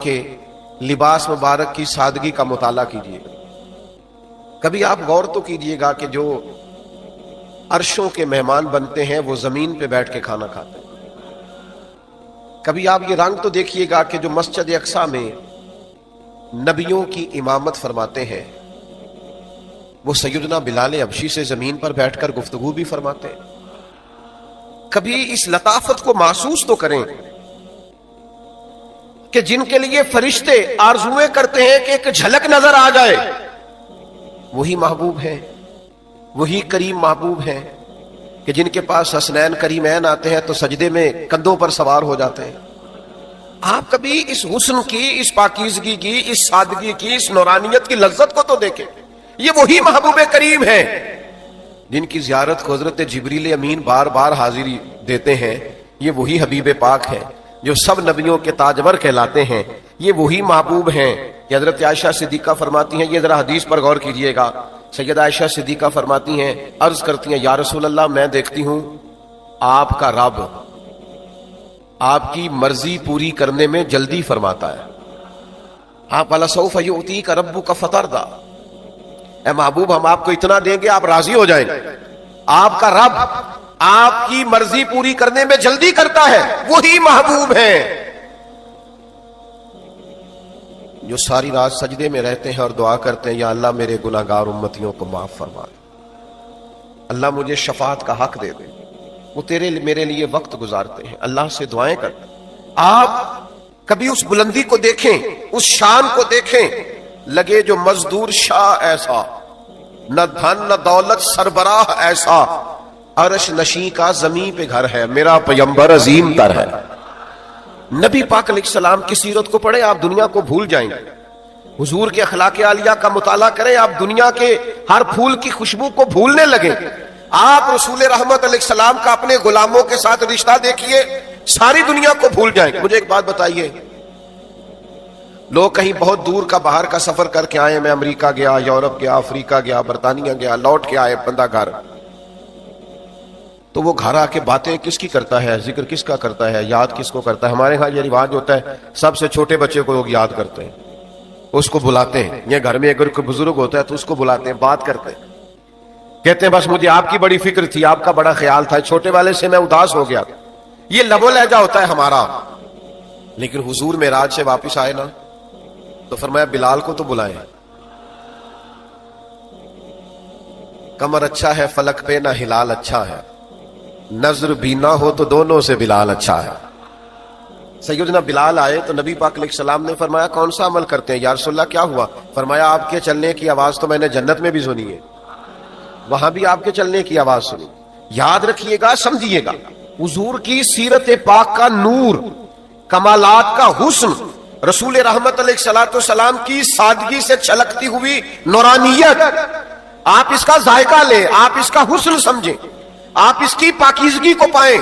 کے لباس مبارک کی سادگی کا مطالعہ کیجیے گا. کبھی آپ غور تو کیجیے گا کہ جو عرشوں کے مہمان بنتے ہیں وہ زمین پہ بیٹھ کے کھانا کھاتے ہیں. کبھی آپ یہ رنگ تو دیکھیے گا کہ جو مسجد اقصی میں نبیوں کی امامت فرماتے ہیں وہ سیدنا بلال حبشی سے زمین پر بیٹھ کر گفتگو بھی فرماتے ہیں. کبھی اس لطافت کو محسوس تو کریں کہ جن کے لیے فرشتے آرزویں کرتے ہیں کہ ایک جھلک نظر آ جائے، وہی محبوب ہیں، وہی کریم محبوب ہیں کہ جن کے پاس حسنین کریمین آتے ہیں تو سجدے میں کندھوں پر سوار ہو جاتے ہیں. آپ کبھی اس حسن کی، اس پاکیزگی کی، اس سادگی کی، اس نورانیت کی لذت کو تو دیکھیں. یہ وہی محبوب کریم ہیں جن کی زیارت کو حضرت جبریل امین بار بار حاضری دیتے ہیں. یہ وہی حبیب پاک ہیں جو سب نبیوں کے تاجور کہلاتے ہیں. یہ وہی محبوب ہیں کہ حضرت عائشہ صدیقہ فرماتی ہیں، یہ ذرا حدیث پر غور کیجئے گا. سیدہ عائشہ صدیقہ فرماتی ہیں، عرض کرتی ہیں یا رسول اللہ میں دیکھتی ہوں آپ کا رب آپ کی مرضی پوری کرنے میں جلدی فرماتا ہے. آپ وَلَسَوْفَ يُؤْتِيكَ رَبُّكَ فَتَرْضَىٰ، اے محبوب ہم آپ کو اتنا دیں گے آپ راضی ہو جائیں گے. آپ کا رب آپ کی مرضی پوری کرنے میں جلدی کرتا ہے. وہی محبوب ہیں جو ساری رات سجدے میں رہتے ہیں اور دعا کرتے ہیں یا اللہ میرے گناہگار امتیوں کو معاف فرما دے، اللہ مجھے شفاعت کا حق دے دے. وہ میرے لیے وقت گزارتے ہیں، اللہ سے دعائیں کرتے ہیں. آپ کبھی اس بلندی کو دیکھیں، اس شان کو دیکھیں، لگے جو مزدور شاہ ایسا، نہ دھن نہ دولت سربراہ ایسا، عرش نشیں کا زمین پہ گھر ہے، میرا پیمبر عظیم تر ہے. نبی پاک علیہ السلام کی سیرت کو پڑھیں آپ دنیا کو بھول جائیں گے. حضور کے اخلاق عالیہ کا مطالعہ کریں آپ دنیا کے ہر پھول کی خوشبو کو بھولنے لگیں. آپ رسول رحمت علیہ السلام کا اپنے غلاموں کے ساتھ رشتہ دیکھیے، ساری دنیا کو بھول جائیں گے. مجھے ایک بات بتائیے، لوگ کہیں بہت دور کا باہر کا سفر کر کے آئے، میں امریکہ گیا، یورپ گیا، افریقہ گیا، برطانیہ گیا، لوٹ کے آئے بندہ گھر، تو وہ گھر آ کے باتیں کس کی کرتا ہے، ذکر کس کا کرتا ہے، یاد کس کو کرتا ہے. ہمارے ہاں یہ رواج ہوتا ہے سب سے چھوٹے بچے کو لوگ یاد کرتے ہیں، اس کو بلاتے ہیں. یہ گھر میں اگر کوئی بزرگ ہوتا ہے تو اس کو بلاتے ہیں، بات کرتے ہیں، کہتے ہیں بس مجھے آپ کی بڑی فکر تھی، آپ کا بڑا خیال تھا، چھوٹے والے سے میں اداس ہو گیا. یہ لب و لہجہ ہوتا ہے ہمارا. لیکن حضور معراج سے واپس آئے نا تو فرمایا بلال کو تو بلائیں. کمر اچھا ہے فلک پہ نہ ہلال اچھا ہے، نظر بینا ہو تو دونوں سے بلال اچھا ہے. سیدنا بلال آئے تو نبی پاک علیہ السلام نے فرمایا کون سا عمل کرتے ہیں یا رسول اللہ کیا ہوا؟ فرمایا آپ کے چلنے کی آواز تو میں نے جنت میں بھی سنی ہے، وہاں بھی آپ کے چلنے کی آواز سنی. یاد رکھیے گا، سمجھیے گا، حضور کی سیرت پاک کا نور، کمالات کا حسن، رسول رحمت علیہ السلام کی سادگی سے چھلکتی ہوئی نورانیت، آپ اس کا ذائقہ لیں، آپ اس کا حسن سمجھیں، آپ اس کی پاکیزگی کو پائیں.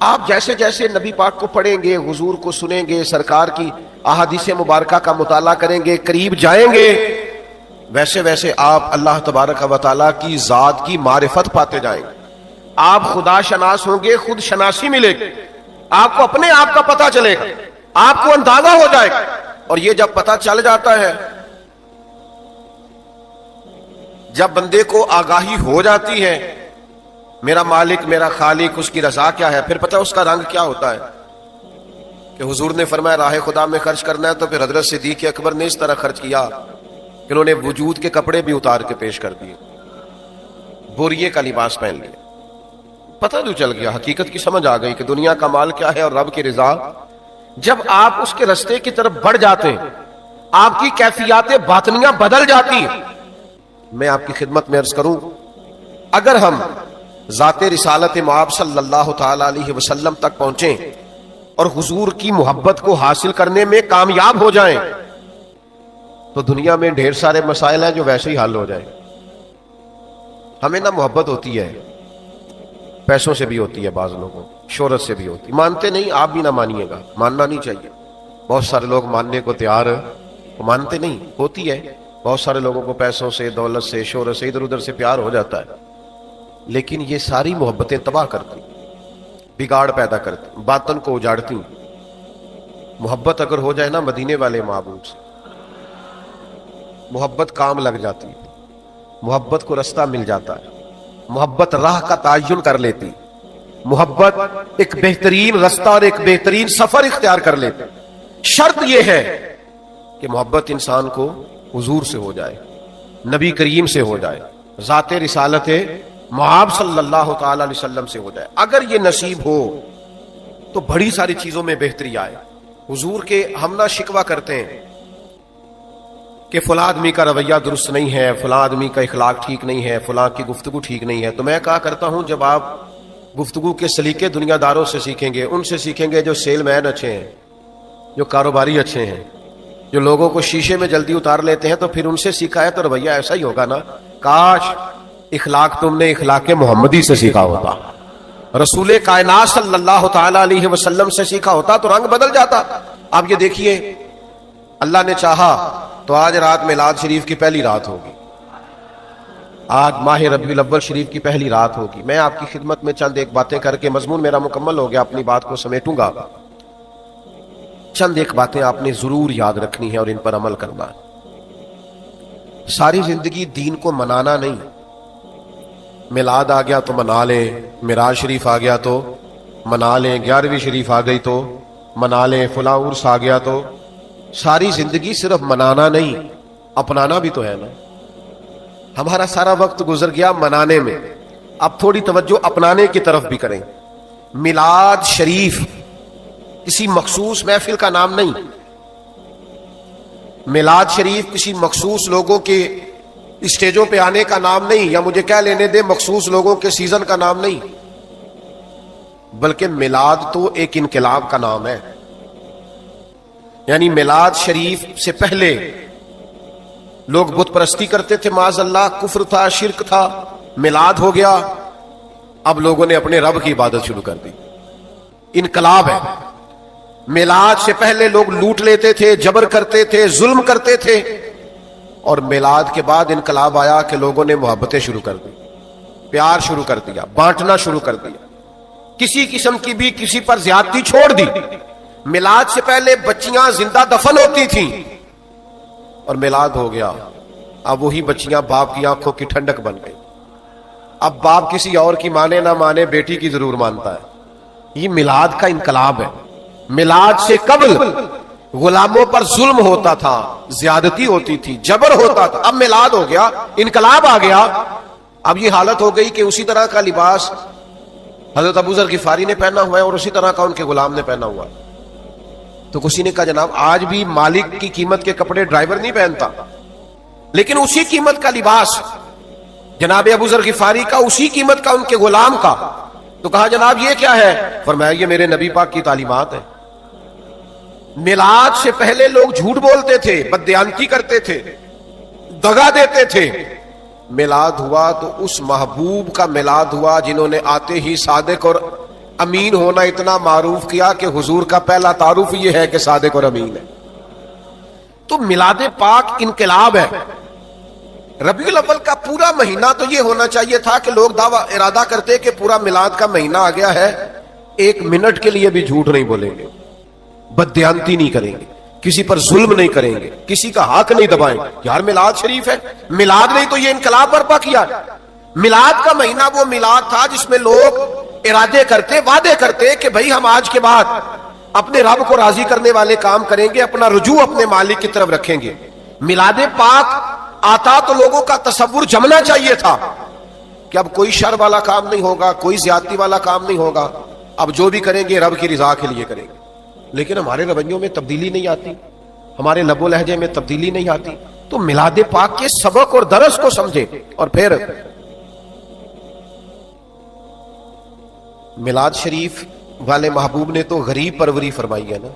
آپ جیسے جیسے نبی پاک کو پڑھیں گے، حضور کو سنیں گے، سرکار کی احادیث مبارکہ کا مطالعہ کریں گے، قریب جائیں گے، ویسے ویسے آپ اللہ تبارک و تعالیٰ کی ذات کی معرفت پاتے جائیں گے. آپ خدا شناس ہوں گے، خود شناسی ملے گی، آپ کو اپنے آپ کا پتہ چلے گا، آپ کو اندازہ ہو جائے گا. اور یہ جب پتہ چل جاتا ہے، جب بندے کو آگاہی ہو جاتی ہے میرا مالک میرا خالق، اس کی رضا کیا ہے، پھر پتہ اس کا رنگ کیا ہوتا ہے. کہ حضور نے فرمایا راہ خدا میں خرچ کرنا ہے تو پھر حضرت صدیق اکبر نے اس طرح خرچ کیا کہ انہوں نے وجود کے کپڑے بھی اتار کے پیش کر دیے، بوریے کا لباس پہن لیا. پتہ تو چل گیا، حقیقت کی سمجھ آ گئی کہ دنیا کا مال کیا ہے اور رب کی رضا. جب آپ اس کے رستے کی طرف بڑھ جاتے ہیں آپ کی کیفیات باطنیہ بدل جاتی ہیں. میں آپ کی خدمت میں عرض کروں، اگر ہم ذات رسالت مآب صلی اللہ تعالی علیہ وسلم تک پہنچیں اور حضور کی محبت کو حاصل کرنے میں کامیاب ہو جائیں تو دنیا میں ڈھیر سارے مسائل ہیں جو ویسے ہی حل ہو جائیں. ہمیں نہ محبت ہوتی ہے، پیسوں سے بھی ہوتی ہے، بعض لوگوں شہرت سے بھی ہوتی، مانتے نہیں، آپ بھی نہ مانیے گا، ماننا نہیں چاہیے. بہت سارے لوگ ماننے کو تیار مانتے نہیں، ہوتی ہے. بہت سارے لوگوں کو پیسوں سے، دولت سے، شہرت سے، ادھر ادھر سے پیار ہو جاتا ہے، لیکن یہ ساری محبتیں تباہ کرتی، بگاڑ پیدا کرتی، باطن کو اجاڑتی. محبت اگر ہو جائے نا مدینے والے محبوب سے، محبت کام لگ جاتی ہے، محبت کو رستہ مل جاتا ہے، محبت راہ کا تعین کر لیتی، محبت ایک بہترین رستہ اور ایک بہترین سفر اختیار کر لیتی۔ شرط یہ ہے کہ محبت انسان کو حضور سے ہو جائے، نبی کریم سے ہو جائے، ذات رسالت معاب صلی اللہ تعالی علیہ وسلم سے ہو جائے۔ اگر یہ نصیب ہو تو بڑی ساری چیزوں میں بہتری آئے۔ حضور کے ہم نہ شکوہ کرتے ہیں کہ فلاں آدمی کا رویہ درست نہیں ہے، فلاں آدمی کا اخلاق ٹھیک نہیں ہے، فلاں کی گفتگو ٹھیک نہیں ہے، تو میں کہا کرتا ہوں جب آپ گفتگو کے سلیقے دنیا داروں سے سیکھیں گے، ان سے سیکھیں گے جو سیل مین اچھے ہیں، جو کاروباری اچھے ہیں، جو لوگوں کو شیشے میں جلدی اتار لیتے ہیں، تو پھر ان سے سیکھا ہے تو رویہ ایسا ہی ہوگا نا۔ کاش اخلاق تم نے اخلاق محمدی سے سیکھا ہوتا، رسول کائنات صلی اللہ تعالی علیہ وسلم سے سیکھا ہوتا تو رنگ بدل جاتا۔ اب یہ دیکھیے، اللہ نے چاہا تو آج رات میلاد شریف کی پہلی رات ہوگی، آج ماہ ربیع الاول شریف کی پہلی رات ہوگی۔ میں آپ کی خدمت میں چند ایک باتیں کر کے، مضمون میرا مکمل ہو گیا، اپنی بات کو سمیٹوں گا۔ چند ایک باتیں آپ نے ضرور یاد رکھنی ہے اور ان پر عمل کرنا ہے۔ ساری زندگی دین کو منانا نہیں، میلاد آ گیا تو منا لیں، معراج شریف آ گیا تو منا لیں، 11ویں شریف آ گئی تو منا لیں، فلاں عرس آ گیا تو۔ ساری زندگی صرف منانا نہیں، اپنانا بھی تو ہے نا۔ ہمارا سارا وقت گزر گیا منانے میں، اب تھوڑی توجہ اپنانے کی طرف بھی کریں۔ میلاد شریف کسی مخصوص محفل کا نام نہیں، میلاد شریف کسی مخصوص لوگوں کے اسٹیجوں پہ آنے کا نام نہیں، یا مجھے کیا لینے دے مخصوص لوگوں کے سیزن کا نام نہیں، بلکہ میلاد تو ایک انقلاب کا نام ہے۔ یعنی میلاد شریف سے پہلے لوگ بت پرستی کرتے تھے، معاذ اللہ، کفر تھا، شرک تھا، میلاد ہو گیا، اب لوگوں نے اپنے رب کی عبادت شروع کر دی، انقلاب ہے۔ میلاد سے پہلے لوگ لوٹ لیتے تھے، جبر کرتے تھے، ظلم کرتے تھے، اور میلاد کے بعد انقلاب آیا کہ لوگوں نے محبتیں شروع کر دی، پیار شروع کر دیا، بانٹنا شروع کر دیا، کسی قسم کی بھی کسی پر زیادتی چھوڑ دی۔ میلاد سے پہلے بچیاں زندہ دفن ہوتی تھیں، اور میلاد ہو گیا، اب وہی بچیاں باپ کی آنکھوں کی ٹھنڈک بن گئی۔ اب باپ کسی اور کی مانے نہ مانے، بیٹی کی ضرور مانتا ہے۔ یہ میلاد کا انقلاب ہے۔ میلاد سے قبل غلاموں پر ظلم ہوتا تھا، زیادتی ہوتی تھی، جبر ہوتا تھا، اب میلاد ہو گیا، انقلاب آ گیا۔ اب یہ حالت ہو گئی کہ اسی طرح کا لباس حضرت ابو ذر غفاری نے پہنا ہوا ہے اور اسی طرح کا ان کے غلام نے پہنا ہوا ہے۔ تو کسی نے کہا جناب آج بھی مالک کی قیمت کے کپڑے ڈرائیور نہیں پہنتا، لیکن اسی قیمت کا لباس جناب ابو ذر غفاری کا، اسی قیمت کا ان کے غلام کا۔ تو کہا جناب یہ کیا ہے؟ فرمایا یہ میرے نبی پاک کی تعلیمات ہے۔ میلاد سے پہلے لوگ جھوٹ بولتے تھے، بددیانتی کرتے تھے، دغا دیتے تھے۔ میلاد ہوا تو اس محبوب کا میلاد ہوا جنہوں نے آتے ہی صادق اور امین ہونا اتنا معروف کیا کہ حضور کا پہلا تعارف یہ ہے کہ صادق اور امین ہے۔ تو میلاد پاک انقلاب ہے۔ ربیع الاول کا پورا مہینہ تو یہ ہونا چاہیے تھا کہ لوگ دعویٰ ارادہ کرتے کہ پورا میلاد کا مہینہ آ گیا ہے، ایک منٹ کے لیے بھی جھوٹ نہیں بولیں گے، بددیانتی نہیں کریں گے، کسی پر ظلم نہیں کریں گے، کسی کا حق نہیں دبائیں گے۔ یار میلاد شریف ہے، میلاد نہیں تو یہ انقلاب برپا کیا۔ میلاد کا مہینہ وہ میلاد تھا جس میں لوگ ارادے کرتے، وعدے کرتے کہ بھئی ہم آج کے بعد اپنے رب کو راضی کرنے والے کام کریں گے، اپنا رجوع اپنے مالک کی طرف رکھیں گے۔ میلاد پاک آتا تو لوگوں کا تصور جمنا چاہیے تھا کہ اب کوئی شر والا کام نہیں ہوگا، کوئی زیادتی والا کام نہیں ہوگا، اب جو بھی کریں گے رب کی رضا کے لیے کریں گے۔ لیکن ہمارے رویوں میں تبدیلی نہیں آتی، ہمارے لب و لہجے میں تبدیلی نہیں آتی۔ تو میلاد پاک کے سبق اور درس کو سمجھے۔ اور پھر میلاد شریف والے محبوب نے تو غریب پروری فرمائی ہے نا۔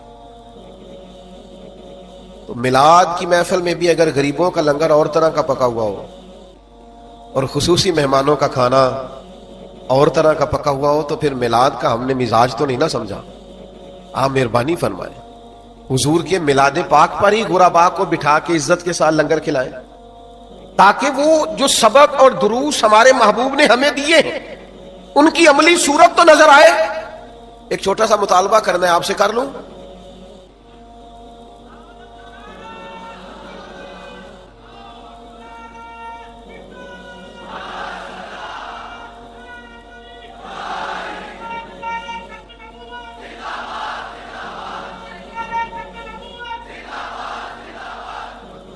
تو میلاد کی محفل میں بھی اگر غریبوں کا لنگر اور طرح کا پکا ہوا ہو اور خصوصی مہمانوں کا کھانا اور طرح کا پکا ہوا ہو تو پھر میلاد کا ہم نے مزاج تو نہیں نہ سمجھا۔ آپ مہربانی فرمائیں، حضور کے میلاد پاک پر ہی غرباء کو بٹھا کے عزت کے ساتھ لنگر کھلائیں، تاکہ وہ جو سبق اور دروس ہمارے محبوب نے ہمیں دیے ہیں ان کی عملی صورت تو نظر آئے۔ ایک چھوٹا سا مطالبہ کرنا ہے، آپ سے کر لوں؟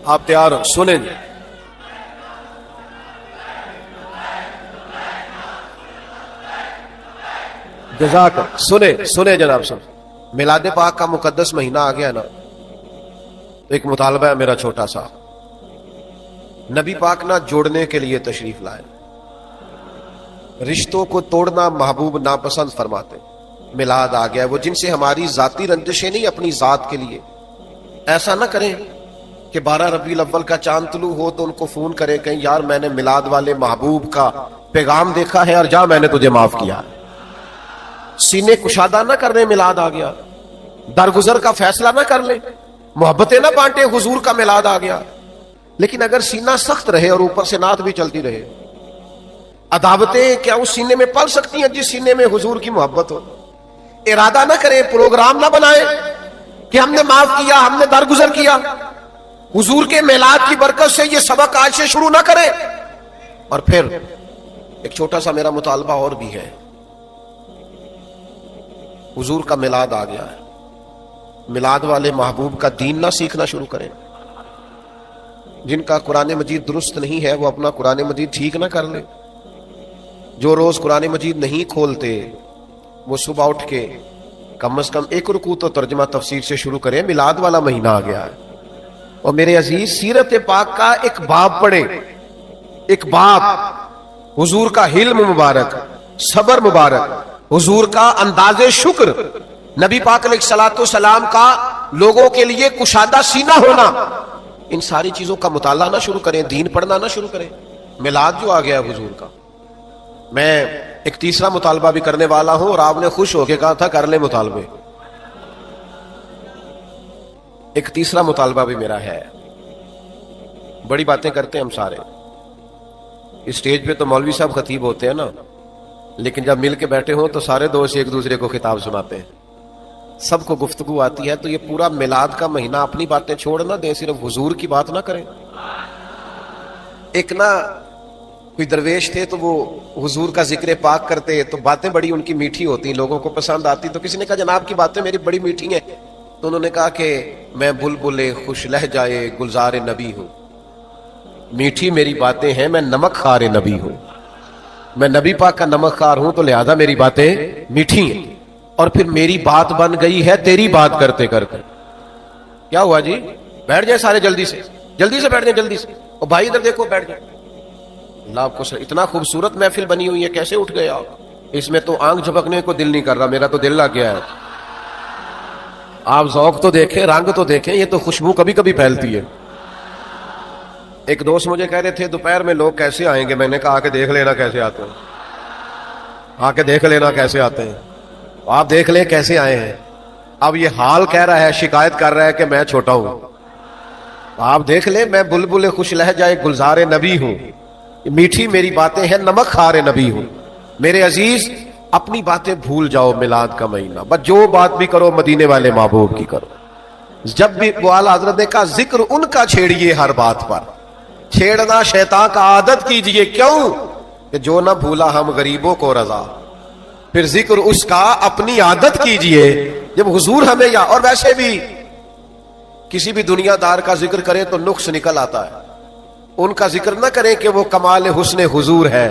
آپ تیار ہو؟ سنیں جی جزاک سنے جناب سن، میلاد پاک کا مقدس مہینہ آ گیا نا، ایک مطالبہ ہے میرا چھوٹا سا، نبی پاک نہ جوڑنے کے لیے تشریف لائے، رشتوں کو توڑنا محبوب ناپسند فرماتے، میلاد آ گیا، وہ جن سے ہماری ذاتی رنجشیں نہیں، اپنی ذات کے لیے ایسا نہ کریں کہ 12 ربیع الاول کا چاند طلوع ہو تو ان کو فون کرے کہیں یار میں نے میلاد والے محبوب کا پیغام دیکھا ہے اور جا میں نے تجھے معاف کیا۔ سینے کشادہ نہ کر لیں، میلاد آ گیا، درگزر کا فیصلہ نہ کر لیں، محبتیں نہ بانٹے، حضور کا میلاد آ گیا، لیکن اگر سینہ سخت رہے اور اوپر سے نعت بھی چلتی رہے، عداوتیں کیا اس سینے میں پل سکتی ہیں جس سینے میں حضور کی محبت ہو؟ ارادہ نہ کریں، پروگرام نہ بنائیں کہ ہم نے معاف کیا، ہم نے درگزر کیا، حضور کے میلاد کی برکت سے یہ سبق آج سے شروع نہ کریں۔ اور پھر ایک چھوٹا سا میرا مطالبہ اور بھی ہے، حضور کا میلاد آ گیا ہے، میلاد والے محبوب کا دین نہ سیکھنا شروع کریں، جن کا قرآن مجید درست نہیں ہے وہ اپنا قرآن مجید ٹھیک نہ کر لیں، جو روز قرآن مجید نہیں کھولتے وہ صبح اٹھ کے کم از کم ایک رکوع تو ترجمہ تفسیر سے شروع کریں، میلاد والا مہینہ آ گیا ہے۔ اور میرے عزیز سیرت پاک کا ایک باب پڑھیں، ایک باب، حضور کا حلم مبارک، صبر مبارک، حضور کا انداز شکر، نبی پاک علیہ الصلوۃ والسلام کا لوگوں کے لیے کشادہ سینہ ہونا، ان ساری چیزوں کا مطالعہ نہ شروع کریں، دین پڑھنا نہ شروع کریں۔ میلاد جو آ گیا ہے حضور کا، میں ایک تیسرا مطالبہ بھی کرنے والا ہوں اور آپ نے خوش ہو کے کہا تھا کر لیں مطالبے، ایک تیسرا مطالبہ بھی میرا ہے۔ بڑی باتیں کرتے ہیں ہم سارے، اسٹیج پہ تو مولوی صاحب خطیب ہوتے ہیں نا، لیکن جب مل کے بیٹھے ہوں تو سارے دوست ایک دوسرے کو خطاب سناتے ہیں، سب کو گفتگو آتی ہے، تو یہ پورا میلاد کا مہینہ اپنی باتیں چھوڑ نہ دیں، صرف حضور کی بات نہ کریں۔ ایک نہ کوئی درویش تھے تو وہ حضور کا ذکر پاک کرتے تو باتیں بڑی ان کی میٹھی ہوتی، لوگوں کو پسند آتی، تو کسی نے کہا جناب کی باتیں میری بڑی میٹھی ہیں، تو انہوں نے کہا کہ میں بلبل خوش لہجائے گلزار نبی ہوں، میٹھی میری باتیں ہیں، میں نمک خوار نبی ہوں، میں نبی پاک کا نمک خوار ہوں تو لہذا میری باتیں میٹھی ہیں، اور پھر میری بات بن گئی ہے تیری بات کرتے کرتے۔ کیا ہوا جی؟ بیٹھ جائیں سارے جلدی سے بیٹھ جائیں، جلدی سے، اور بھائی ادھر دیکھو بیٹھ جائیں۔ اللہ آپ کو اتنا خوبصورت محفل بنی ہوئی ہے، کیسے اٹھ گئے آپ؟ اس میں تو آنکھ جھپکنے کو دل نہیں کر رہا، میرا تو دل لگ گیا ہے۔ آپ ذوق تو دیکھیں، رنگ تو دیکھیں، یہ تو خوشبو کبھی کبھی پھیلتی ہے۔ ایک دوست مجھے کہہ رہے تھے دوپہر میں لوگ کیسے آئیں گے، میں نے کہا آ کے دیکھ لینا کیسے آتے ہیں، آ کے دیکھ لینا کیسے آتے ہیں، آپ دیکھ لیں کیسے آئے ہیں۔ اب یہ حال کہہ رہا ہے، شکایت کر رہا ہے کہ میں چھوٹا ہوں، آپ دیکھ لیں میں بلبل خوش لہجائے گلزار نبی ہوں، میٹھی میری باتیں ہیں، نمک خوار نبی ہوں۔ میرے عزیز اپنی باتیں بھول جاؤ، میلاد کا مہینہ، بس جو بات بھی کرو مدینے والے محبوب کی کرو۔ جب بھی وہ اعلیٰ حضرت نے کہا ذکر ان کا چھیڑیے ہر بات پر، چھیڑنا شیطان کا عادت کیجئے، کیوں کہ جو نہ بھولا ہم غریبوں کو رضا، پھر ذکر اس کا اپنی عادت کیجئے۔ جب حضور ہمیں اور ویسے بھی کسی بھی دنیا دار کا ذکر کریں تو نقص نکل آتا ہے، ان کا ذکر نہ کریں کہ وہ کمال حسن حضور ہے،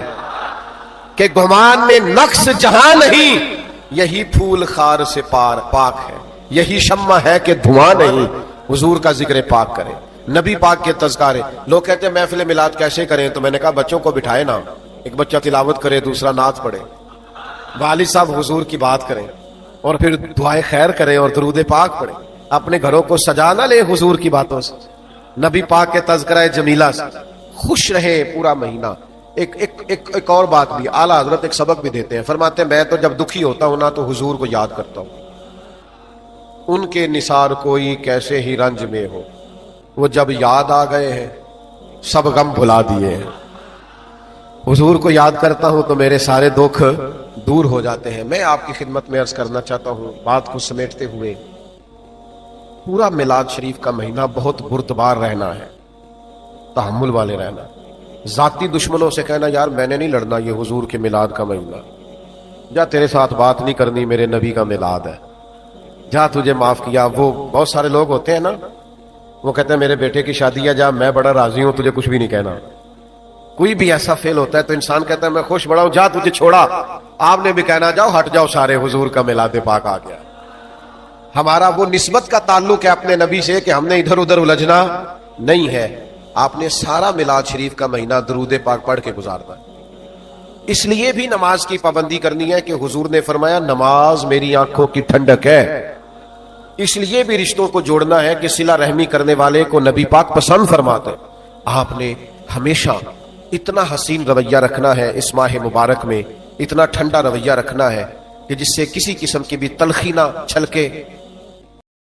کہ گمان میں نقص جہاں نہیں، یہی پھول خار سے پاک ہے، یہی شمع ہے کہ دھواں نہیں۔ حضور کا ذکر پاک کریں، نبی پاک کے تذکارے۔ لوگ کہتے ہیں محفل میلاد کیسے کریں، تو میں نے کہا بچوں کو بٹھائے نا، ایک بچہ تلاوت کرے، دوسرا نعت پڑھے، والد صاحب حضور کی بات کریں، اور پھر دعائے خیر کریں اور درود پاک پڑھیں۔ اپنے گھروں کو سجا نہ لے حضور کی باتوں سے، نبی پاک کے تذکرہ جمیلہ سے، خوش رہے پورا مہینہ۔ ایک اور بات بھی، اعلیٰ حضرت ایک سبق بھی دیتے ہیں، فرماتے ہیں میں تو جب دکھی ہوتا ہوں نا تو حضور کو یاد کرتا ہوں، ان کے نثار کوئی کیسے ہی رنج میں ہو، وہ جب یاد آ گئے ہیں سب غم بھلا دیے ہیں۔ حضور کو یاد کرتا ہوں تو میرے سارے دکھ دور ہو جاتے ہیں۔ میں آپ کی خدمت میں عرض کرنا چاہتا ہوں بات کو سمیٹتے ہوئے، پورا میلاد شریف کا مہینہ بہت بردبار رہنا ہے، تحمل والے رہنا، ذاتی دشمنوں سے کہنا یار میں نے نہیں لڑنا، یہ حضور کے میلاد کا مہینہ، جا تیرے ساتھ بات نہیں کرنی، میرے نبی کا میلاد ہے، جا تجھے معاف کیا۔ وہ بہت سارے لوگ ہوتے ہیں نا وہ کہتے ہیں میرے بیٹے کی شادی ہے، جا میں بڑا راضی ہوں، تجھے کچھ بھی نہیں کہنا. کوئی بھی ایسا فیل ہوتا ہے تو انسان کہتا ہے میں خوش بڑا ہوں، جا تجھے چھوڑا. آپ نے بھی کہنا جاؤ ہٹ جاؤ سارے، حضور کا میلاد پاک آ گیا. ہمارا وہ نسبت کا تعلق ہے اپنے نبی سے کہ ہم نے ادھر ادھر الجھنا نہیں ہے. آپ نے سارا میلاد شریف کا مہینہ درود پاک پڑھ کے گزارنا ہے. اس لیے بھی نماز کی پابندی کرنی ہے کہ حضور نے فرمایا نماز میری آنکھوں کی ٹھنڈک ہے. اس لیے بھی رشتوں کو جوڑنا ہے کہ صلہ رحمی کرنے والے کو نبی پاک پسند فرماتے. آپ نے ہمیشہ اتنا حسین رویہ رکھنا ہے اس ماہ مبارک میں، اتنا ٹھنڈا رویہ رکھنا ہے کہ جس سے کسی قسم کی بھی تلخی نہ چھلکے،